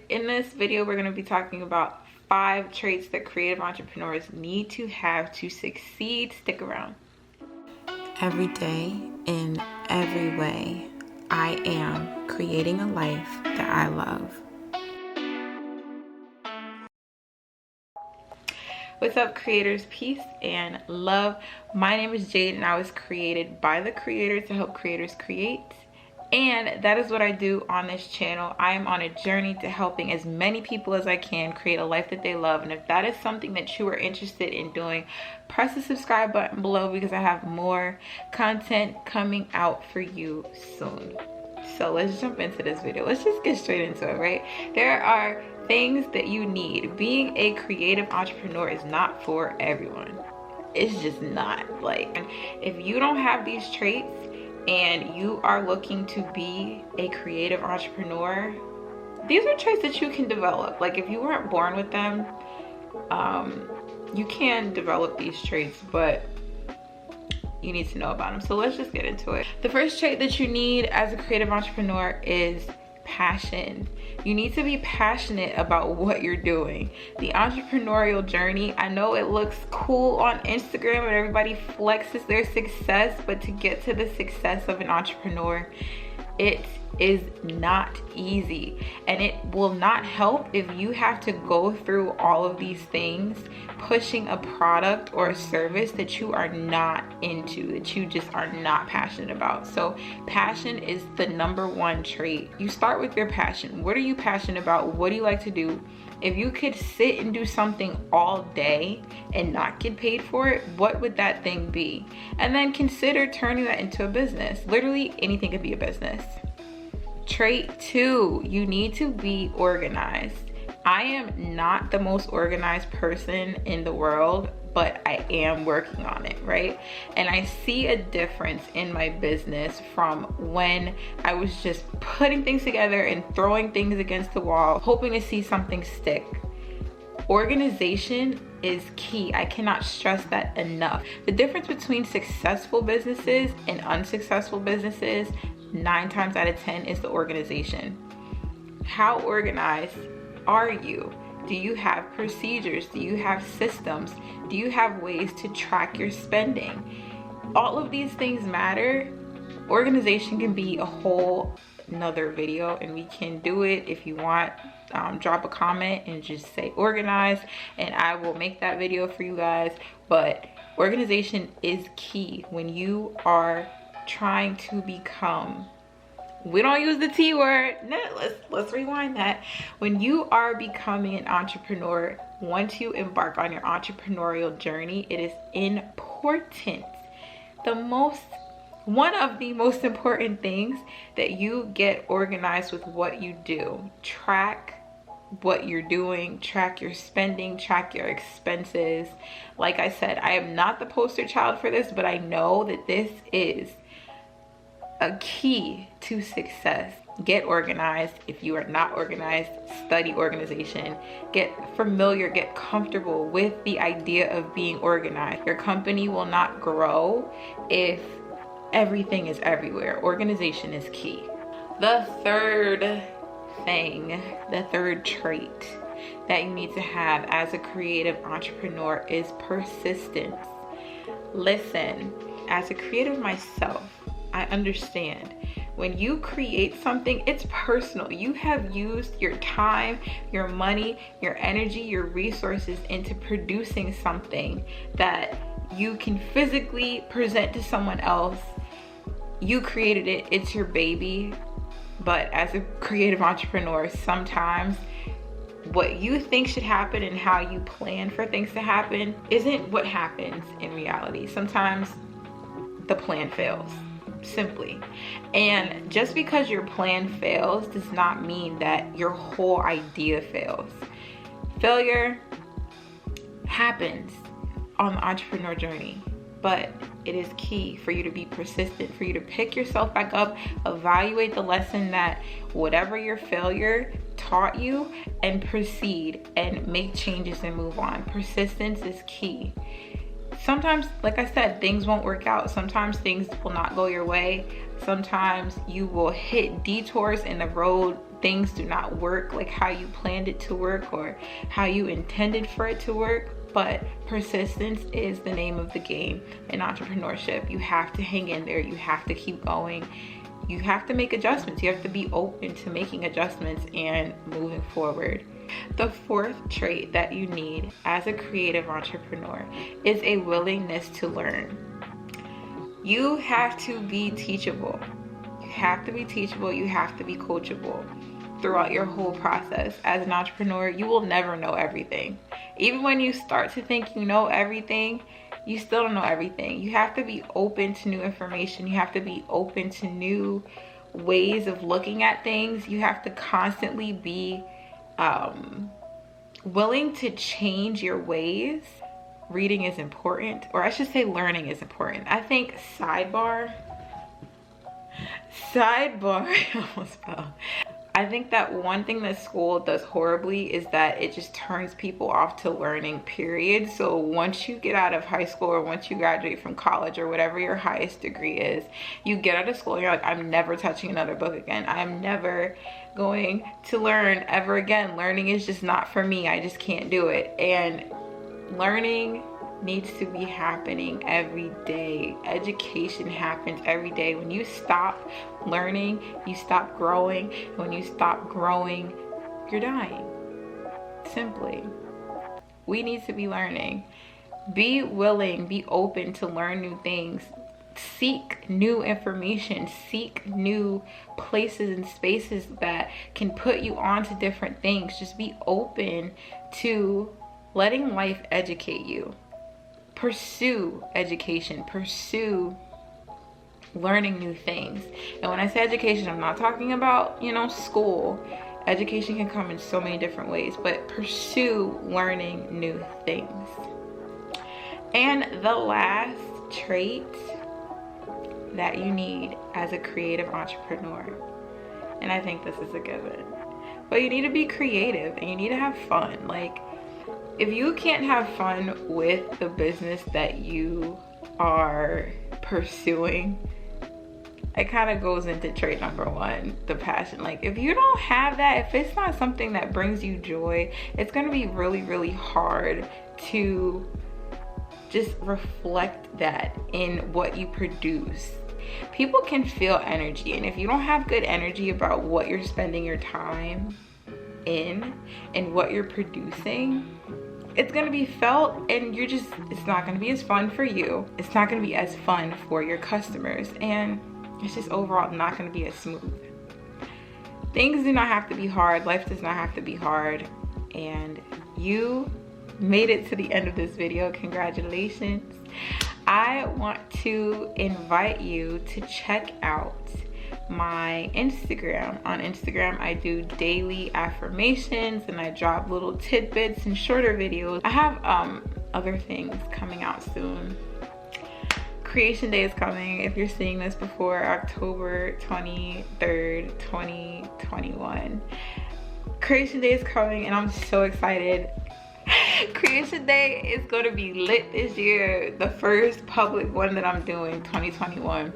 In this video, we're going to be talking about 5 traits that creative entrepreneurs need to have to succeed. Stick around. Every day, in every way, I am creating a life that I love. What's up, creators? Peace and love. My name is Jade, and I was created by the creator to help creators create. And that is what I do on this channel. I am on a journey to helping as many people as I can create a life that they love. And if that is something that you are interested in doing, press the subscribe button below because I have more content coming out for you soon. So let's jump into this video. Let's just get straight into it, right? There are things that you need. Being a creative entrepreneur is not for everyone. It's just not. Like, if you don't have these traits and you are looking to be a creative entrepreneur, these are traits that you can develop. Like, if you weren't born with them, you can develop these traits, but you need to know about them. So let's just get into it. The first trait that you need as a creative entrepreneur is passion. You need to be passionate about what you're doing. The entrepreneurial journey, I know it looks cool on Instagram and everybody flexes their success, but to get to the success of an entrepreneur, it is not easy, and it will not help if you have to go through all of these things pushing a product or a service that you are not into, that you just are not passionate about. So passion is the #1 trait. You start with your passion. What are you passionate about? What do you like to do? If you could sit and do something all day and not get paid for it, what would that thing be? And then consider turning that into a business. Literally anything could be a business. Trait 2, you need to be organized. I am not the most organized person in the world, but I am working on it, right? And I see a difference in my business from when I was just putting things together and throwing things against the wall, hoping to see something stick. Organization is key. I cannot stress that enough. The difference between successful businesses and unsuccessful businesses, 9 times out of 10, is the organization. How organized are you? Do you have procedures? Do you have systems? Do you have ways to track your spending? All of these things matter. Organization can be a whole another video, and we can do it. If you want, drop a comment and just say organized, and I will make that video for you guys. But organization is key when you are trying to become, we don't use the T word. No, let's rewind that. When you are becoming an entrepreneur, once you embark on your entrepreneurial journey, it is important. One of the most important things that you get organized with what you do. Track what you're doing, track your spending, track your expenses. Like I said, I am not the poster child for this, but I know that this is a key to success. Get organized. If you are not organized, study organization. Get familiar, get comfortable with the idea of being organized. Your company will not grow if everything is everywhere. Organization is key. The third trait that you need to have as a creative entrepreneur is persistence. Listen, as a creative myself, I understand when you create something, it's personal. You have used your time, your money, your energy, your resources into producing something that you can physically present to someone else. You created it, it's your baby. But as a creative entrepreneur, sometimes what you think should happen and how you plan for things to happen isn't what happens in reality. Sometimes the plan fails, simply. And just because your plan fails does not mean that your whole idea fails. Failure happens on the entrepreneur journey, but it is key for you to be persistent, for you to pick yourself back up, evaluate the lesson that whatever your failure taught you, and proceed and make changes and move on. Persistence is key. Sometimes, like I said, things won't work out. Sometimes things will not go your way. Sometimes you will hit detours in the road things do not work like how you planned it to work or how you intended for it to work. But persistence is the name of the game in entrepreneurship. You have to hang in there. You have to keep going. You have to make adjustments. You have to be open to making adjustments and moving forward. The fourth trait that you need as a creative entrepreneur is a willingness to learn. You have to be teachable. You have to be teachable. You have to be coachable throughout your whole process. As an entrepreneur, you will never know everything. Even when you start to think you know everything, you still don't know everything. You have to be open to new information. You have to be open to new ways of looking at things. You have to constantly be willing to change your ways. Reading is important, or I should say learning is important. I think sidebar, I almost fell. I think that one thing that school does horribly is that it just turns people off to learning, period. So once you get out of high school or once you graduate from college or whatever your highest degree is, you get out of school and you're like, I'm never touching another book again. I'm never going to learn ever again. Learning is just not for me. I just can't do it. And learning needs to be happening every day. Education happens every day. When you stop learning, you stop growing. And when you stop growing, you're dying. Simply. We need to be learning. Be willing, be open to learn new things. Seek new information. Seek new places and spaces that can put you onto different things. Just be open to letting life educate you. Pursue education, pursue learning new things. And when I say education, I'm not talking about, school. Education can come in so many different ways, but pursue learning new things. And the last trait that you need as a creative entrepreneur, and I think this is a given, but you need to be creative and you need to have fun. Like, if you can't have fun with the business that you are pursuing, it kind of goes into trait number one, the passion. Like, if you don't have that, if it's not something that brings you joy, it's going to be really, really hard to just reflect that in what you produce. People can feel energy, and if you don't have good energy about what you're spending your time in and what you're producing, it's gonna be felt, and it's not gonna be as fun for you. It's not gonna be as fun for your customers, and it's just overall not gonna be as smooth. Things do not have to be hard. Life does not have to be hard. And you made it to the end of this video. Congratulations. I want to invite you to check out my Instagram. On Instagram, I do daily affirmations and I drop little tidbits and shorter videos. I have other things coming out soon. Creation Day is coming. If you're seeing this before October 23rd, 2021. Creation Day is coming and I'm so excited. Creation Day is going to be lit this year. The first public one that I'm doing, 2021.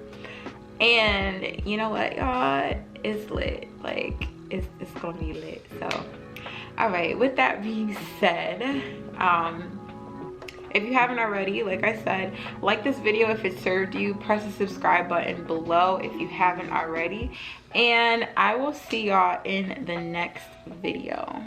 And you know what, y'all? It's lit. Like, it's gonna be lit. So, all right, with that being said, if you haven't already, like I said, like this video if it served you. Press the subscribe button below if you haven't already. And I will see y'all in the next video.